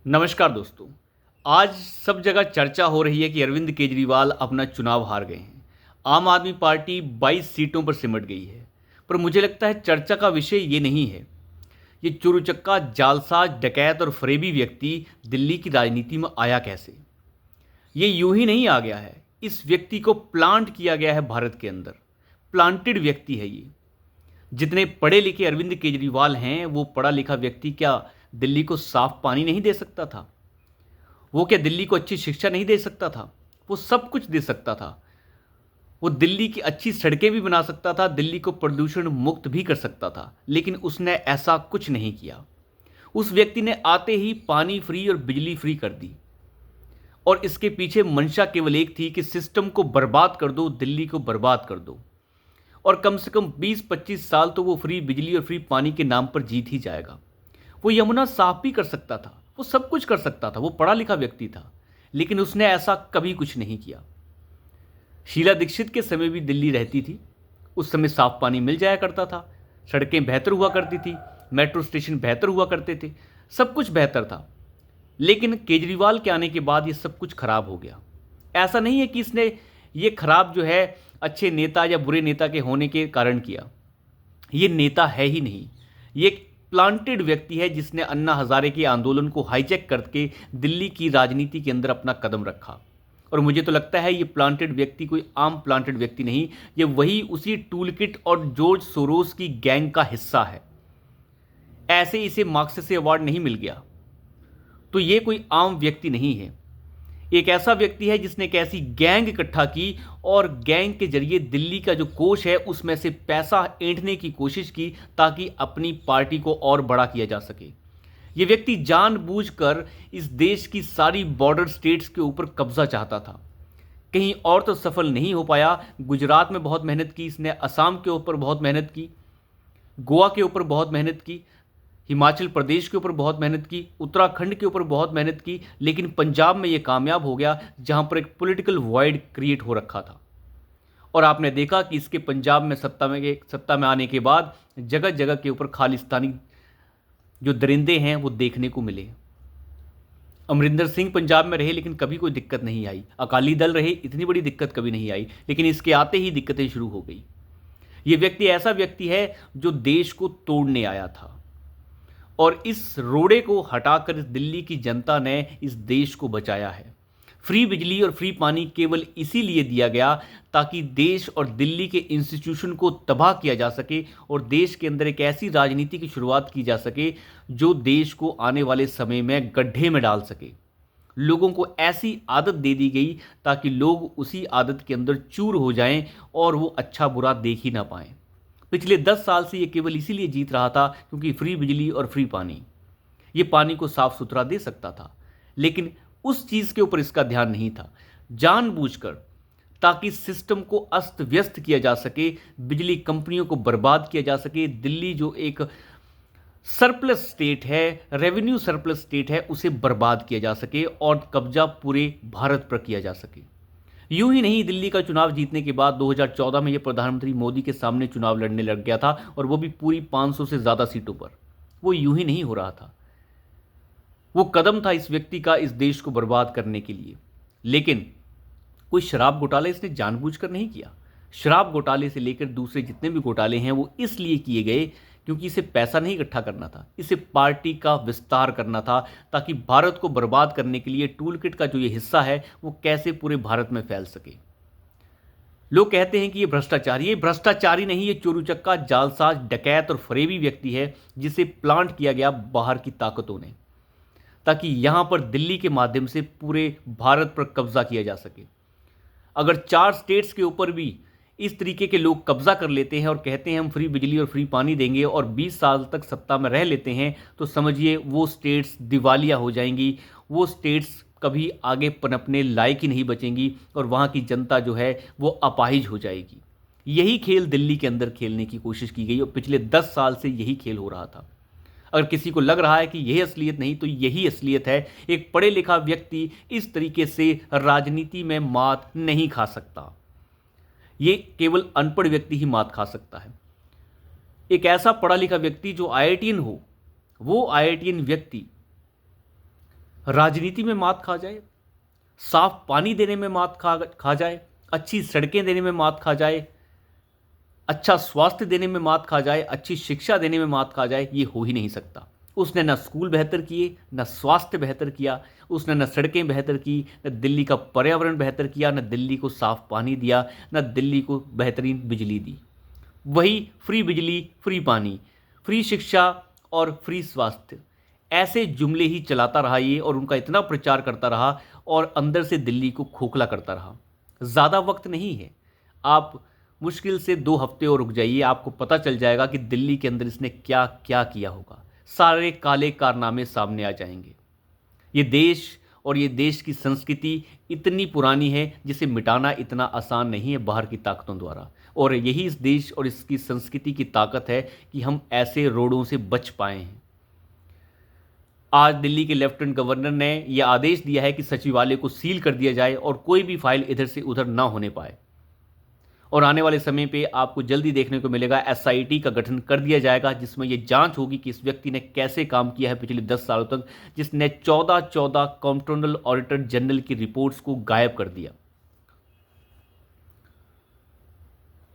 नमस्कार दोस्तों। आज सब जगह चर्चा हो रही है कि अरविंद केजरीवाल अपना चुनाव हार गए हैं। आम आदमी पार्टी 22 सीटों पर सिमट गई है। पर मुझे लगता है चर्चा का विषय ये नहीं है। ये चोरूचक्का, जालसाज, डकैत और फरेबी व्यक्ति दिल्ली की राजनीति में आया कैसे? ये यूं ही नहीं आ गया है। इस व्यक्ति को प्लांट किया गया है भारत के अंदर। प्लांटेड व्यक्ति है ये। जितने पढ़े लिखे अरविंद केजरीवाल हैं, वो पढ़ा लिखा व्यक्ति क्या दिल्ली को साफ पानी नहीं दे सकता था? वो क्या दिल्ली को अच्छी शिक्षा नहीं दे सकता था? वो सब कुछ दे सकता था। वो दिल्ली की अच्छी सड़कें भी बना सकता था, दिल्ली को प्रदूषण मुक्त भी कर सकता था, लेकिन उसने ऐसा कुछ नहीं किया। उस व्यक्ति ने आते ही पानी फ्री और बिजली फ्री कर दी, और इसके पीछे मंशा केवल एक थी कि सिस्टम को बर्बाद कर दो, दिल्ली को बर्बाद कर दो। और कम से कम 20-25 साल तो वो फ्री बिजली और फ्री पानी के नाम पर जीत ही जाएगा। वो यमुना साफ भी कर सकता था, वो सब कुछ कर सकता था, वो पढ़ा लिखा व्यक्ति था, लेकिन उसने ऐसा कभी कुछ नहीं किया। शीला दीक्षित के समय भी दिल्ली रहती थी। उस समय साफ पानी मिल जाया करता था, सड़कें बेहतर हुआ करती थी, मेट्रो स्टेशन बेहतर हुआ करते थे, सब कुछ बेहतर था। लेकिन केजरीवाल के आने के बाद ये सब कुछ खराब हो गया। ऐसा नहीं है कि इसने ये खराब जो है अच्छे नेता या बुरे नेता के होने के कारण किया। ये नेता है ही नहीं, ये एक प्लांटेड व्यक्ति है जिसने अन्ना हजारे के आंदोलन को हाईजैक करके दिल्ली की राजनीति के अंदर अपना कदम रखा। और मुझे तो लगता है ये प्लांटेड व्यक्ति कोई आम प्लांटेड व्यक्ति नहीं, ये वही उसी टूलकिट और जॉर्ज सोरोस की गैंग का हिस्सा है। ऐसे इसे मार्क्सेसे अवार्ड नहीं मिल गया, तो ये कोई आम व्यक्ति नहीं है। एक ऐसा व्यक्ति है जिसने एक ऐसी गैंग इकट्ठा की और गैंग के जरिए दिल्ली का जो कोष है उसमें से पैसा ऐंठने की कोशिश की, ताकि अपनी पार्टी को और बड़ा किया जा सके। यह व्यक्ति जानबूझकर इस देश की सारी बॉर्डर स्टेट्स के ऊपर कब्जा चाहता था। कहीं और तो सफल नहीं हो पाया। गुजरात में बहुत मेहनत की इसने, असम के ऊपर बहुत मेहनत की, गोवा के ऊपर बहुत मेहनत की, हिमाचल प्रदेश के ऊपर बहुत मेहनत की, उत्तराखंड के ऊपर बहुत मेहनत की, लेकिन पंजाब में ये कामयाब हो गया, जहां पर एक पॉलिटिकल वॉइड क्रिएट हो रखा था। और आपने देखा कि इसके पंजाब में सत्ता में आने के बाद जगह जगह के ऊपर खालिस्तानी जो दरिंदे हैं वो देखने को मिले। अमरिंदर सिंह पंजाब में रहे लेकिन कभी कोई दिक्कत नहीं आई। अकाली दल रहे, इतनी बड़ी दिक्कत कभी नहीं आई, लेकिन इसके आते ही दिक्कतें शुरू हो गई। ये व्यक्ति ऐसा व्यक्ति है जो देश को तोड़ने आया था, और इस रोड़े को हटाकर इस दिल्ली की जनता ने इस देश को बचाया है। फ्री बिजली और फ्री पानी केवल इसीलिए दिया गया ताकि देश और दिल्ली के इंस्टीट्यूशन को तबाह किया जा सके, और देश के अंदर एक ऐसी राजनीति की शुरुआत की जा सके जो देश को आने वाले समय में गड्ढे में डाल सके। लोगों को ऐसी आदत दे दी गई ताकि लोग उसी आदत के अंदर चूर हो जाएं और वो अच्छा बुरा देख ही ना पाएं। पिछले 10 साल से ये केवल इसीलिए जीत रहा था क्योंकि फ्री बिजली और फ्री पानी, ये पानी को साफ सुथरा दे सकता था, लेकिन उस चीज़ के ऊपर इसका ध्यान नहीं था। जानबूझकर, ताकि सिस्टम को अस्त व्यस्त किया जा सके, बिजली कंपनियों को बर्बाद किया जा सके, दिल्ली जो एक सरप्लस स्टेट है, रेवेन्यू सरप्लस स्टेट है, उसे बर्बाद किया जा सके और कब्जा पूरे भारत पर किया जा सके। यूं ही नहीं, दिल्ली का चुनाव जीतने के बाद 2014 में यह प्रधानमंत्री मोदी के सामने चुनाव लड़ने लग गया था, और वो भी पूरी 500 से ज़्यादा सीटों पर। वो यूं ही नहीं हो रहा था, वो कदम था इस व्यक्ति का इस देश को बर्बाद करने के लिए। लेकिन कोई शराब घोटाला इसने जानबूझकर नहीं किया। शराब घोटाले से लेकर दूसरे जितने भी घोटाले हैं वो इसलिए किए गए क्योंकि इसे पैसा नहीं इकट्ठा करना था, इसे पार्टी का विस्तार करना था, ताकि भारत को बर्बाद करने के लिए टूलकिट का जो ये हिस्सा है वो कैसे पूरे भारत में फैल सके। लोग कहते हैं कि ये भ्रष्टाचारी नहीं, ये चोरूचक्का, जालसाज, डकैत और फरेबी व्यक्ति है जिसे प्लांट किया गया बाहर की ताकतों ने, ताकि यहां पर दिल्ली के माध्यम से पूरे भारत पर कब्जा किया जा सके। अगर 4 स्टेट्स के ऊपर भी इस तरीके के लोग कब्जा कर लेते हैं और कहते हैं हम फ्री बिजली और फ्री पानी देंगे और 20 साल तक सत्ता में रह लेते हैं, तो समझिए वो स्टेट्स दिवालिया हो जाएंगी, वो स्टेट्स कभी आगे पनपने लायक ही नहीं बचेंगी, और वहाँ की जनता जो है वो अपाहिज हो जाएगी। यही खेल दिल्ली के अंदर खेलने की कोशिश की गई, और पिछले 10 साल से यही खेल हो रहा था। अगर किसी को लग रहा है कि यही असलियत नहीं, तो यही असलियत है। एक पढ़े लिखा व्यक्ति इस तरीके से राजनीति में मात नहीं खा सकता, ये केवल अनपढ़ व्यक्ति ही मात खा सकता है। एक ऐसा पढ़ा लिखा व्यक्ति जो आईआईटीएन हो, वो आईआईटीएन व्यक्ति राजनीति में मात खा जाए, साफ पानी देने में मात खा जाए, अच्छी सड़कें देने में मात खा जाए, अच्छा स्वास्थ्य देने में मात खा जाए, अच्छी शिक्षा देने में मात खा जाए, ये हो ही नहीं सकता। उसने न स्कूल बेहतर किए, न स्वास्थ्य बेहतर किया, उसने न सड़कें बेहतर की, न दिल्ली का पर्यावरण बेहतर किया, न दिल्ली को साफ पानी दिया, न दिल्ली को बेहतरीन बिजली दी। वही फ्री बिजली, फ्री पानी, फ्री शिक्षा और फ्री स्वास्थ्य, ऐसे जुमले ही चलाता रहा ये, और उनका इतना प्रचार करता रहा और अंदर से दिल्ली को खोखला करता रहा। ज़्यादा वक्त नहीं है, आप मुश्किल से 2 हफ्ते और रुक जाइए, आपको पता चल जाएगा कि दिल्ली के अंदर इसने क्या क्या किया होगा। सारे काले कारनामे सामने आ जाएंगे। ये देश और ये देश की संस्कृति इतनी पुरानी है जिसे मिटाना इतना आसान नहीं है बाहर की ताकतों द्वारा, और यही इस देश और इसकी संस्कृति की ताकत है कि हम ऐसे रोड़ों से बच पाए हैं। आज दिल्ली के लेफ्टिनेंट गवर्नर ने यह आदेश दिया है कि सचिवालय को सील कर दिया जाए और कोई भी फाइल इधर से उधर ना होने पाए, और आने वाले समय पे आपको जल्दी देखने को मिलेगा एसआईटी का गठन कर दिया जाएगा, जिसमें यह जांच होगी कि इस व्यक्ति ने कैसे काम किया है पिछले 10 सालों तक, जिसने 14 कंट्रोलर ऑडिटर जनरल की रिपोर्ट्स को गायब कर दिया।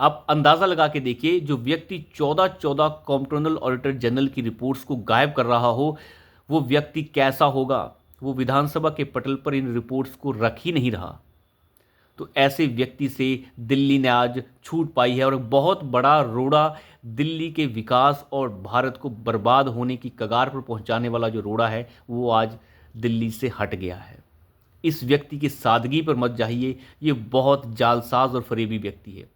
आप अंदाजा लगा के देखिए, जो व्यक्ति 14 कंट्रोलर ऑडिटर जनरल की रिपोर्ट्स को गायब कर रहा हो, वो व्यक्ति कैसा होगा। वो विधानसभा के पटल पर इन रिपोर्ट्स को रख ही नहीं रहा। तो ऐसे व्यक्ति से दिल्ली ने आज छूट पाई है, और बहुत बड़ा रोड़ा दिल्ली के विकास और भारत को बर्बाद होने की कगार पर पहुंचाने वाला जो रोड़ा है, वो आज दिल्ली से हट गया है। इस व्यक्ति की सादगी पर मत जाइए, ये बहुत जालसाज और फरेबी व्यक्ति है।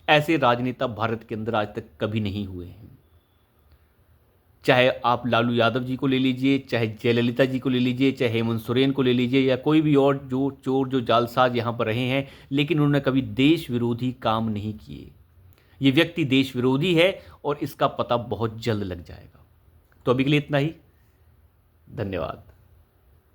ऐसे राजनेता भारत के अंदर आज तक कभी नहीं हुए हैं। चाहे आप लालू यादव जी को ले लीजिए, चाहे जयललिता जी को ले लीजिए, चाहे हेमंत सोरेन को ले लीजिए, या कोई भी और जो चोर जो जालसाज यहाँ पर रहे हैं, लेकिन उन्होंने कभी देश विरोधी काम नहीं किए। ये व्यक्ति देश विरोधी है और इसका पता बहुत जल्द लग जाएगा। तो अभी के लिए इतना ही। धन्यवाद।